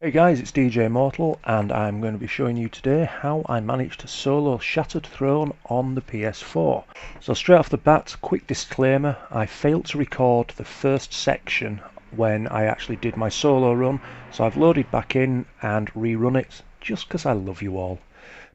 Hey guys, it's DJ Mortal and I'm going to be showing you today how I managed to solo Shattered Throne on the PS4. So straight off the bat, quick disclaimer, I failed to record the first section when I actually did my solo run, so I've loaded back in and rerun it just because I love you all.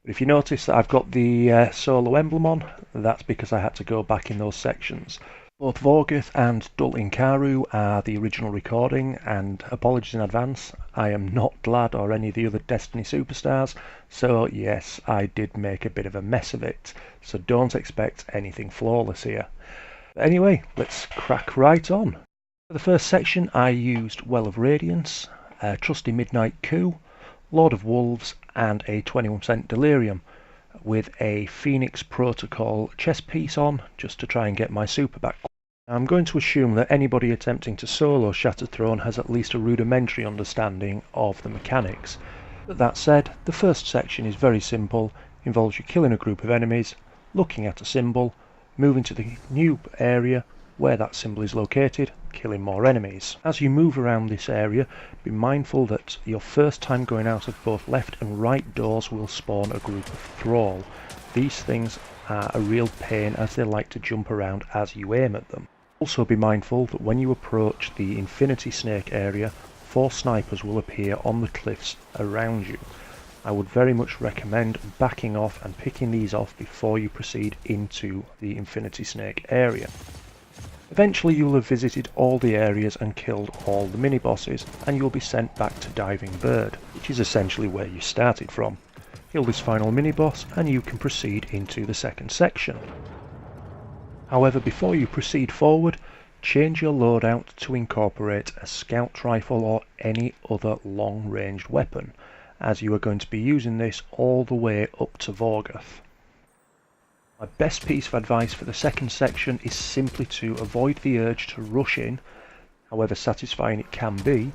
But if you notice that I've got the solo emblem on, that's because I had to go back in those sections. Both Vorgoth and Dul Incaru are the original recording, and apologies in advance, I am not Glad or any of the other Destiny superstars, so yes, I did make a bit of a mess of it, so don't expect anything flawless here. But anyway, let's crack right on. For the first section I used Well of Radiance, a Trusty Midnight Coup, Lord of Wolves and a 21% Delirium, with a Phoenix Protocol chest piece on, just to try and get my super back. I'm going to assume that anybody attempting to solo Shattered Throne has at least a rudimentary understanding of the mechanics. But that said, the first section is very simple, involves you killing a group of enemies, looking at a symbol, moving to the new area where that symbol is located, killing more enemies. As you move around this area, be mindful that your first time going out of both left and right doors will spawn a group of thrall. These things are a real pain as they like to jump around as you aim at them. Also be mindful that when you approach the Infinity Snake area, 4 snipers will appear on the cliffs around you. I would very much recommend backing off and picking these off before you proceed into the Infinity Snake area. Eventually you will have visited all the areas and killed all the mini-bosses, and you will be sent back to Diving Bird, which is essentially where you started from. Kill this final mini-boss and you can proceed into the second section. However, before you proceed forward, change your loadout to incorporate a scout rifle or any other long-ranged weapon, as you are going to be using this all the way up to Vorgoth. My best piece of advice for the second section is simply to avoid the urge to rush in, however satisfying it can be,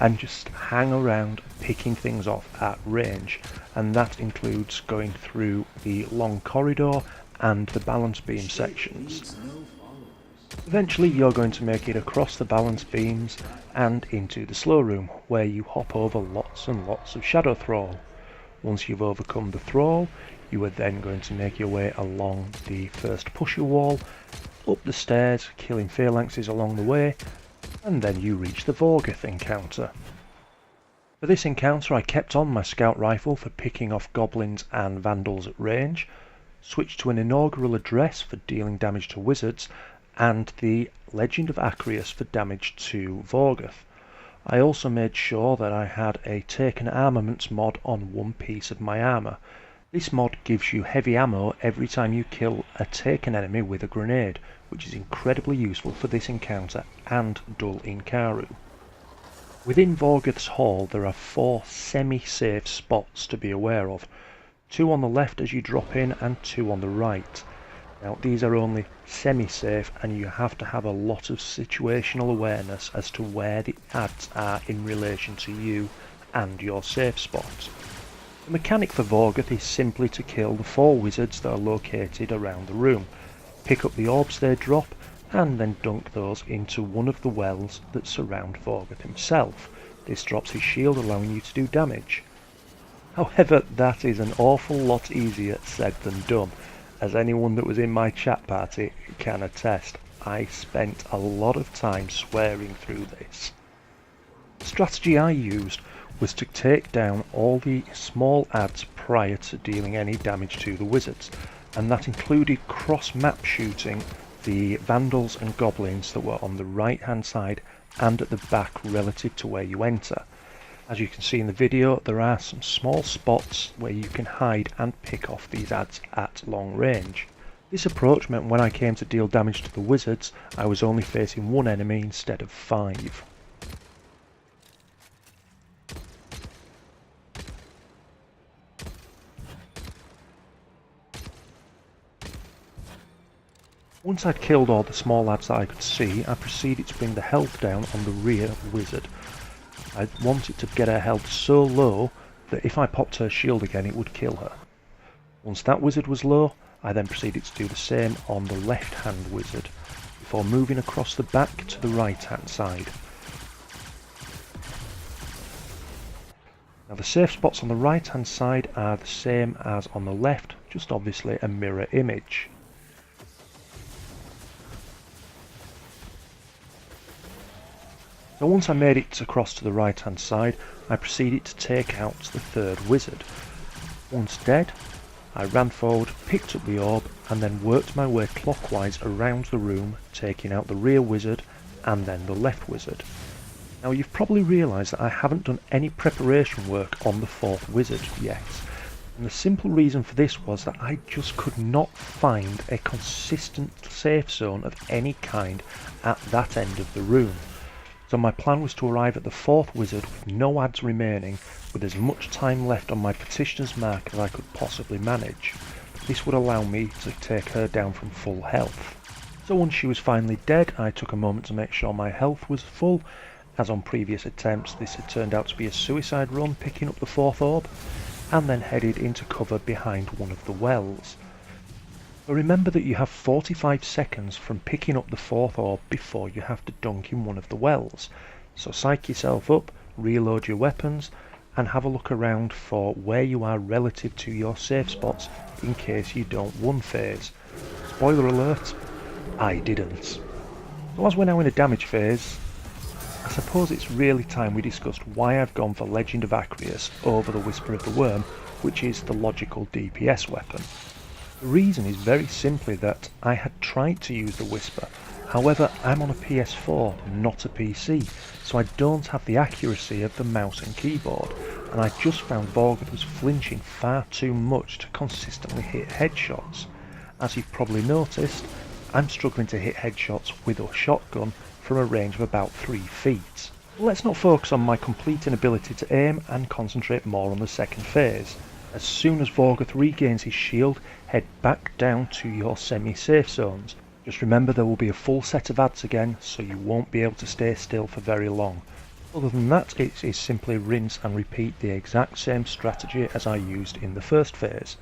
and just hang around picking things off at range, and that includes going through the long corridor and the balance beam sections. Eventually you're going to make it across the balance beams and into the slow room, where you hop over lots and lots of shadow thrall. Once you've overcome the thrall, you are then going to make your way along the first pusher wall, up the stairs, killing phalanxes along the way, and then you reach the Vorgoth encounter. For this encounter I kept on my scout rifle for picking off goblins and vandals at range, switched to an inaugural address for dealing damage to wizards, and the Legend of Acreus for damage to Vorgoth. I also made sure that I had a Taken Armaments mod on one piece of my armour. This mod gives you heavy ammo every time you kill a taken enemy with a grenade, which is incredibly useful for this encounter and Dul Incaru. Within Vorgoth's Hall there are 4 semi-safe spots to be aware of, 2 on the left as you drop in and 2 on the right. Now these are only semi-safe and you have to have a lot of situational awareness as to where the adds are in relation to you and your safe spot. The mechanic for Vorgoth is simply to kill the 4 wizards that are located around the room, pick up the orbs they drop, and then dunk those into one of the wells that surround Vorgoth himself. This drops his shield, allowing you to do damage. However, that is an awful lot easier said than done, as anyone that was in my chat party can attest. I spent a lot of time swearing through this. The strategy I used was to take down all the small adds prior to dealing any damage to the wizards, and that included cross-map shooting the vandals and goblins that were on the right hand side and at the back relative to where you enter. As you can see in the video, there are some small spots where you can hide and pick off these adds at long range. This approach meant when I came to deal damage to the wizards, I was only facing 1 enemy instead of 5. Once I'd killed all the small adds that I could see, I proceeded to bring the health down on the rear wizard. I wanted to get her health so low that if I popped her shield again it would kill her. Once that wizard was low, I then proceeded to do the same on the left hand wizard, before moving across the back to the right hand side. Now the safe spots on the right hand side are the same as on the left, just obviously a mirror image. So once I made it across to the right hand side, I proceeded to take out the third wizard. Once dead, I ran forward, picked up the orb, and then worked my way clockwise around the room, taking out the rear wizard and then the left wizard. Now you've probably realised that I haven't done any preparation work on the fourth wizard yet, and the simple reason for this was that I just could not find a consistent safe zone of any kind at that end of the room. So my plan was to arrive at the fourth wizard with no ads remaining, with as much time left on my petitioner's mark as I could possibly manage. This would allow me to take her down from full health. So once she was finally dead, I took a moment to make sure my health was full. As on previous attempts, this had turned out to be a suicide run, picking up the fourth orb, and then headed into cover behind one of the wells. But remember that you have 45 seconds from picking up the fourth orb before you have to dunk in one of the wells. So psych yourself up, reload your weapons, and have a look around for where you are relative to your safe spots in case you don't one phase. Spoiler alert, I didn't. So as we're now in a damage phase, I suppose it's really time we discussed why I've gone for Legend of Acreus over the Whisper of the Worm, which is the logical DPS weapon. The reason is very simply that I had tried to use the Whisper, however I'm on a PS4, not a PC, so I don't have the accuracy of the mouse and keyboard, and I just found Vorgoth was flinching far too much to consistently hit headshots. As you've probably noticed, I'm struggling to hit headshots with a shotgun from a range of about 3 feet. But let's not focus on my complete inability to aim and concentrate more on the second phase. As soon as Vorgoth regains his shield, head back down to your semi-safe zones. Just remember there will be a full set of ads again, so you won't be able to stay still for very long. Other than that, it is simply rinse and repeat the exact same strategy as I used in the first phase.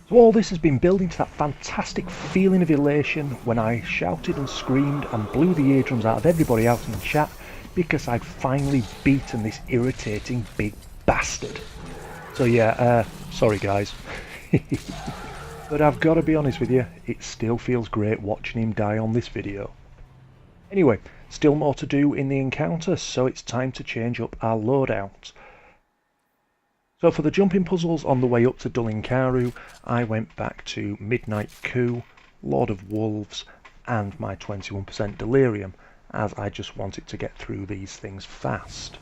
So all this has been building to that fantastic feeling of elation when I shouted and screamed and blew the eardrums out of everybody out in the chat because I'd finally beaten this irritating big bastard. So yeah, sorry guys. But I've got to be honest with you, it still feels great watching him die on this video. Anyway, still more to do in the encounter, so it's time to change up our loadout. So for the jumping puzzles on the way up to Dullinkaru, I went back to Midnight Coup, Lord of Wolves, and my 21% Delirium, as I just wanted to get through these things fast.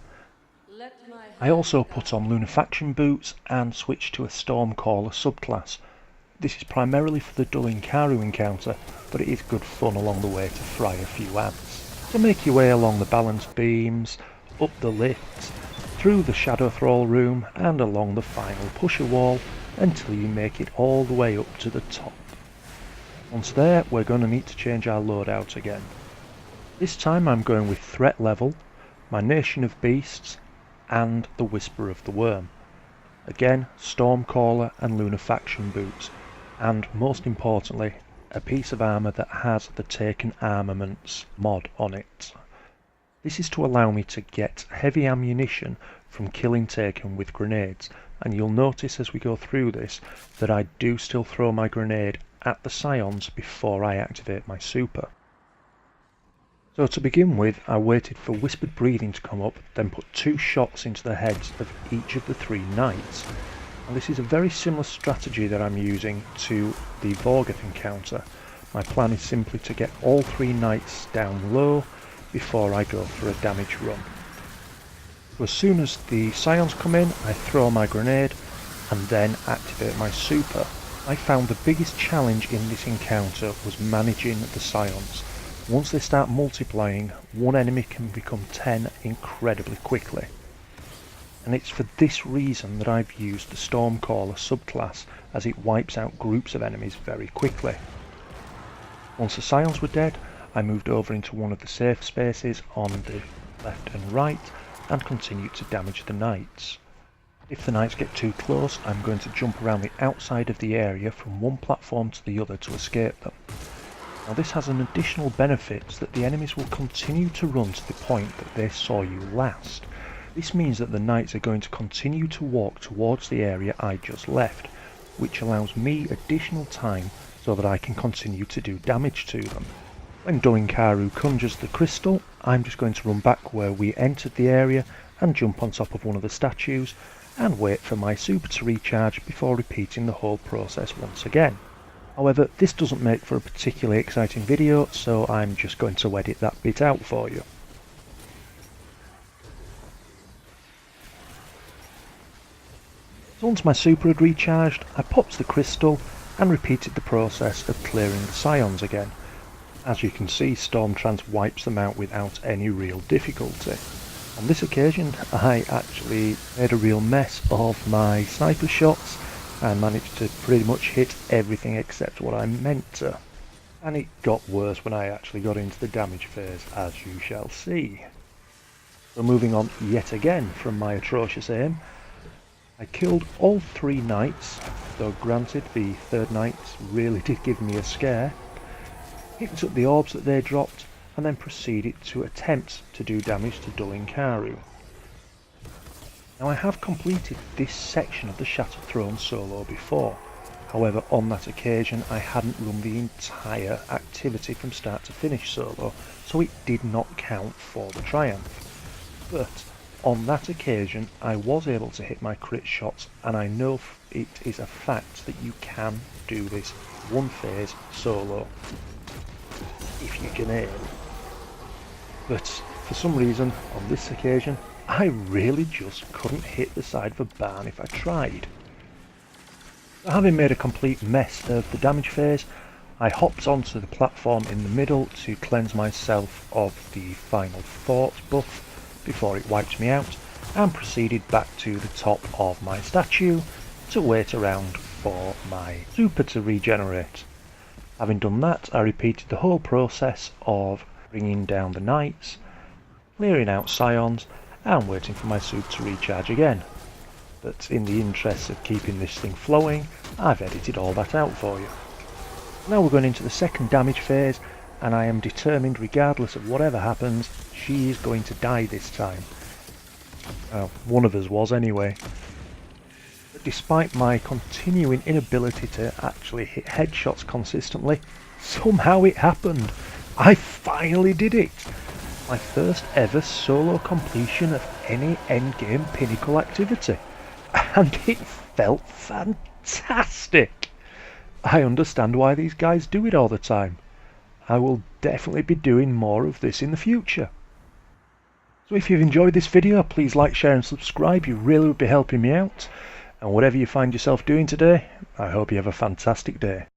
I also put on Lunafaction boots and switched to a Stormcaller subclass. This is primarily for the Dullinkaru encounter, but it is good fun along the way to fry a few ads. So make your way along the balanced beams, up the lifts, through the Shadow Thrall room and along the final pusher wall until you make it all the way up to the top. Once there, we're going to need to change our loadout again. This time I'm going with Threat Level, my Nation of Beasts, and the Whisper of the Worm. Again, Stormcaller and Lunafaction boots, and most importantly, a piece of armour that has the Taken Armaments mod on it. This is to allow me to get heavy ammunition from killing Taken with grenades, and you'll notice as we go through this that I do still throw my grenade at the Scions before I activate my super. So to begin with, I waited for Whispered Breathing to come up, then put 2 shots into the heads of each of the 3 knights. And this is a very similar strategy that I'm using to the Vorgoth encounter. My plan is simply to get all 3 knights down low before I go for a damage run. So as soon as the Scions come in, I throw my grenade and then activate my super. I found the biggest challenge in this encounter was managing the Scions. Once they start multiplying, one enemy can become 10 incredibly quickly. And it's for this reason that I've used the Stormcaller subclass, as it wipes out groups of enemies very quickly. Once the Scions were dead, I moved over into one of the safe spaces on the left and right and continued to damage the knights. If the knights get too close, I'm going to jump around the outside of the area from one platform to the other to escape them. Now this has an additional benefit that the enemies will continue to run to the point that they saw you last. This means that the knights are going to continue to walk towards the area I just left, which allows me additional time so that I can continue to do damage to them. When Doinkaru conjures the crystal, I'm just going to run back where we entered the area and jump on top of one of the statues and wait for my super to recharge before repeating the whole process once again. However, this doesn't make for a particularly exciting video, so I'm just going to edit that bit out for you. So once my super had recharged, I popped the crystal and repeated the process of clearing the scions again. As you can see, Stormtrance wipes them out without any real difficulty. On this occasion, I actually made a real mess of my sniper shots and managed to pretty much hit everything except what I meant to. And it got worse when I actually got into the damage phase, as you shall see. So moving on yet again from my atrocious aim, I killed all 3 knights, though granted the 3rd knight really did give me a scare, picked up the orbs that they dropped, and then proceeded to attempt to do damage to Doinkaru. Now I have completed this section of the Shattered Throne solo before, however on that occasion I hadn't run the entire activity from start to finish solo, so it did not count for the triumph. But on that occasion I was able to hit my crit shots, and I know it is a fact that you can do this one phase solo if you can aim. But for some reason on this occasion I really just couldn't hit the side of a barn if I tried. So having made a complete mess of the damage phase, I hopped onto the platform in the middle to cleanse myself of the final thoughts buff before it wiped me out, and proceeded back to the top of my statue to wait around for my super to regenerate. Having done that, I repeated the whole process of bringing down the knights, clearing out scions, and waiting for my super to recharge again. But in the interest of keeping this thing flowing, I've edited all that out for you. Now we're going into the second damage phase, and I am determined, regardless of whatever happens, she is going to die this time. One of us was anyway. But despite my continuing inability to actually hit headshots consistently, somehow it happened. I finally did it! My first ever solo completion of any endgame pinnacle activity. And it felt fantastic! I understand why these guys do it all the time. I will definitely be doing more of this in the future. So if you've enjoyed this video, please like, share and subscribe. You really would be helping me out. And whatever you find yourself doing today, I hope you have a fantastic day.